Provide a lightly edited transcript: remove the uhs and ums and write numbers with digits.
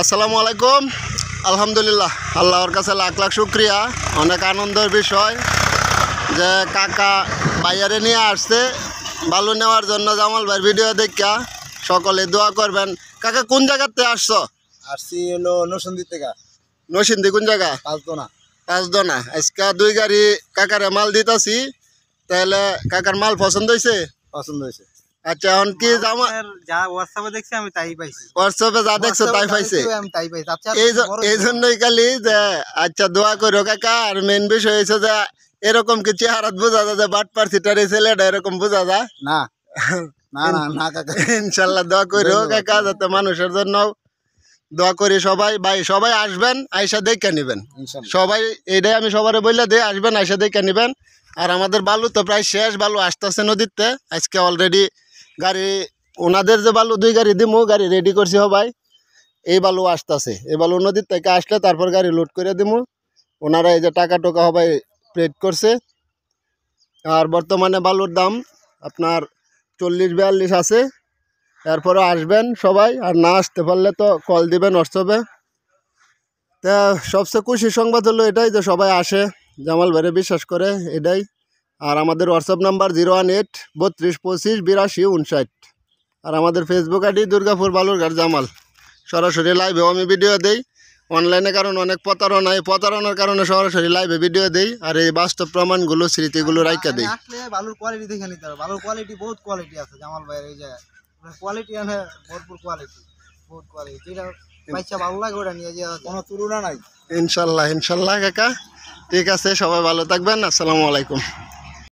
আসসালামু আলাইকুম। আলহামদুলিল্লাহ, আল্লাহর কাছে লাখ লাখ শুক্রিয়া। অনেক আনন্দের বিষয় যে কাকা বাইরে নিয়ে আসছে বালু নেওয়ার জন্য। জামাল ভাইয়ের ভিডিও দেখা সকলে দোয়া করবেন। কাকা কোন জায়গাতে আসছো? আসছি হলো নরসিংদী থেকে। নরসিংদী কোন জায়গা? পাঁচদনা। আজকে 2 গাড়ি কাকারে মাল দিতাছি। তাহলে কাকার মাল পছন্দ হয়েছে? পছন্দ হয়েছে। আচ্ছা, এখন কি যা হোয়াটসঅ্যাপে দেখছি আমি তাই পাইছি। হোয়াটসঅ্যাপে যা দেখছো তাই পাইছে? আমি তাই পাইছি। আচ্ছা, এই জন্যই খালি যে আচ্ছা দোয়া করো কাকা। আর মেন বিষয় হয়েছে যে এরকম কি চেহারা বোঝা যায় যে বাটপার সিটারি ছেলেটা এরকম বোঝা যায় না না না না কাকা, ইনশাল্লাহ দোয়া করো কাকা, যাতে মানুষের জন্য দোয়া করি। সবাই ভাই সবাই আসবেন, আইসা দেখে নিবেন সবাই। এইটাই আমি সবারে বললে দিয়ে আসবেন, আইসা দেখে নিবেন। আর আমাদের বালু তো প্রায় শেষ, বালু আসতেছে নদীতে। আজকে অলরেডি গাড়ি ওনাদের যে বালু 2 গাড়ি দিমু, গাড়ি রেডি করছি সবাই। এই বালু আসতেছে, এই বালু নদীর থেকে আসলে তারপর গাড়ি লোড করে দিমু। ওনারা এই যে টাকা টোকা সবাই পেড করছে। আর বর্তমানে বালুর দাম আপনার 40-42 আছে। এরপরে আসবেন সবাই, আর না আসতে পারলে তো কল দিবেন হোয়াটসঅ্যাপে। তা সবচেয়ে খুশির সংবাদ হলো এটাই যে সবাই আসে, জামাল ভাইরে বিশ্বাস করে, এটাই। আর আমাদের হোয়াটসঅ্যাপ নাম্বার 018 32 25 82 59। আর আমাদের ফেসবুক আইডি দুর্গাপুর বালুরঘাট জামাল। সরাসরি লাইভেও আমি ভিডিও দেই। অনলাইনে কারণ অনেক প্রতারণা, এই প্রতারণার কারণে সরাসরি লাইভে ভিডিও দেই। আর এই বাস্তব প্রমাণগুলো স্মৃতিগুলো রাইখা দেই। আসলে বালুর কোয়ালিটি দেখে নিতে হবে। বালুর কোয়ালিটি বহুত কোয়ালিটি আছে জামাল ভাইয়ের। এই যে কোয়ালিটি আনে ভরপুর কোয়ালিটি, বহুত কোয়ালিটি। যেটা পয়সা ভালো লাগে ওটা নিয়ে যাওয়া কোনো তুলনা নাই। ইনশাল্লাহ ইনশাল্লাহ কাকা, ঠিক আছে। সবাই ভালো থাকবেন। আসসালামু আলাইকুম।